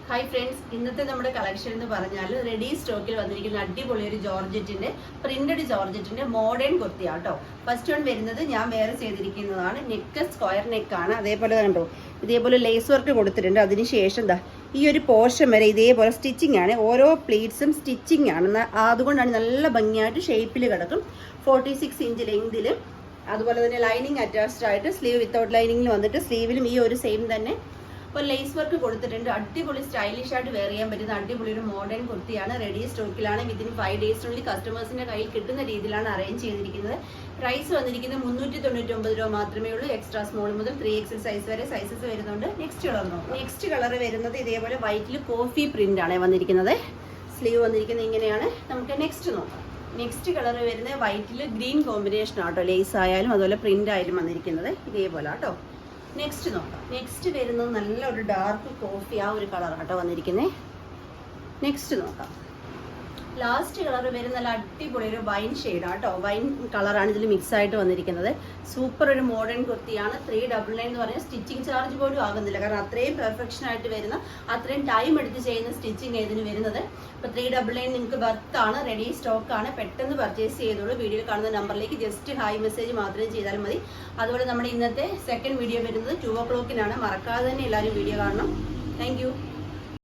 Hi friends, ഇന്നത്തെ നമ്മുടെ collection എന്ന് പറഞ്ഞാൽ റെഡി സ്റ്റോക്കിൽ വന്നിരിക്കുന്ന അടിപൊളി ഒരു ജോർജറ്റിന്റെ പ്രിന്റഡ് ജോർജറ്റിന്റെ മോഡേൺ കുർത്തിയാട്ടോ. ഫസ്റ്റ് വൺ വരുന്നത് ഞാൻ വേറെ ചെയ്തിരിക്കുന്നതാണ്. നെക്ക് സ്ക്വയർ നെക്കാണ്. അതേപോലെ കണ്ടോ, ഇതേപോലെ ലേസ് വർക്ക് കൊടുത്തിട്ടുണ്ട്. അതിനുശേഷം എന്താ ഈ ഒരു പോർഷൻ വരെ ഇതേപോലെ സ്റ്റിച്ചിങ് ആണ്. ഓരോ പ്ലീറ്റ്സും സ്റ്റിച്ചിങ് ആണ്. അതുകൊണ്ടാണ് നല്ല ഭംഗിയായിട്ട് ഷേപ്പിൽ കിടക്കും. 46 ഇഞ്ച് ലെങ്തിൽ. അതുപോലെ തന്നെ ലൈനിങ് അറ്റാച്ച്ഡ് ആയിട്ട് സ്ലീവ് വിത്തൗട്ട് ലൈനിങ്ങിൽ വന്നിട്ട് സ്ലീവിലും ഈ ഒരു സെയിം തന്നെ അപ്പോൾ ലേസ് വർക്ക് കൊടുത്തിട്ടുണ്ട്. അടിപൊളി സ്റ്റൈലിഷ് ആയിട്ട് വെയർ ചെയ്യാൻ പറ്റുന്ന അടിപൊളി ഒരു മോഡേൺ കുർത്തിയാണ്. റെഡി സ്റ്റോക്കിലാണ്. വിത്തിൻ 5 ഡേയ്സിനുള്ളിൽ കസ്റ്റമേഴ്സിന്റെ കയ്യിൽ കിട്ടുന്ന രീതിയിലാണ് അറേഞ്ച് ചെയ്തിരിക്കുന്നത്. പ്രൈസ് വന്നിരിക്കുന്നത് 399 രൂപ മാത്രമേ ഉള്ളൂ. എക്സ്ട്രാ സ്മോൾ മുതൽ 3XL സൈസ് വരെ സൈസസ് വരുന്നുണ്ട്. നെക്സ്റ്റ് കളർ വരുന്നത് ഇതേപോലെ വൈറ്റിൽ കോഫി പ്രിന്റ് ആണ് വന്നിരിക്കുന്നത്. സ്ലീവ് വന്നിരിക്കുന്നത് ഇങ്ങനെയാണ്. നമുക്ക് നെക്സ്റ്റ് നോക്കാം. നെക്സ്റ്റ് കളർ വരുന്നത് വൈറ്റിൽ ഗ്രീൻ കോമ്പിനേഷൻ ആട്ടോ. ലേസ് ആയാലും അതുപോലെ പ്രിന്റ് ആയാലും വന്നിരിക്കുന്നത് ഇതേപോലെ ആട്ടോ. നെക്സ്റ്റ് നോക്കാം. നെക്സ്റ്റ് വരുന്നത് നല്ലൊരു ഡാർക്ക് കോഫി ആ ഒരു കളറാട്ടോ വന്നിരിക്കുന്നത്. നെക്സ്റ്റ് നോക്കാം. ലാസ്റ്റ് കളർ വരുന്ന നല്ല അടിപൊളി ഒരു വൈൻ ഷെയ്ഡാട്ടോ. വൈൻ കളറാണ് ഇതിൽ മിക്സ് ആയിട്ട് വന്നിരിക്കുന്നത്. സൂപ്പർ ഒരു മോഡേൺ കുർത്തിയാണ്. 399 എന്ന് പറഞ്ഞാൽ സ്റ്റിച്ചിങ് ചാർജ് പോലും ആകുന്നില്ല. കാരണം അത്രയും പെർഫെക്ഷൻ ആയിട്ട് വരുന്ന, അത്രയും ടൈം എടുത്ത് ചെയ്യുന്ന സ്റ്റിച്ചിങ് ഇതിന് വരുന്നത്. അപ്പോൾ 399 നിങ്ങൾക്ക് ബർത്താണ്. റെഡി സ്റ്റോക്കാണ്. പെട്ടെന്ന് പർച്ചേസ് ചെയ്തോളൂ. വീഡിയോയിൽ കാണുന്ന നമ്പറിലേക്ക് ജസ്റ്റ് ഹായ് മെസ്സേജ് മാത്രം ചെയ്താൽ മതി. അതുപോലെ നമ്മുടെ ഇന്നത്തെ സെക്കൻഡ് വീഡിയോ വരുന്നത് 2 o'clock മറക്കാതെ തന്നെ എല്ലാവരും വീഡിയോ കാണണം. താങ്ക്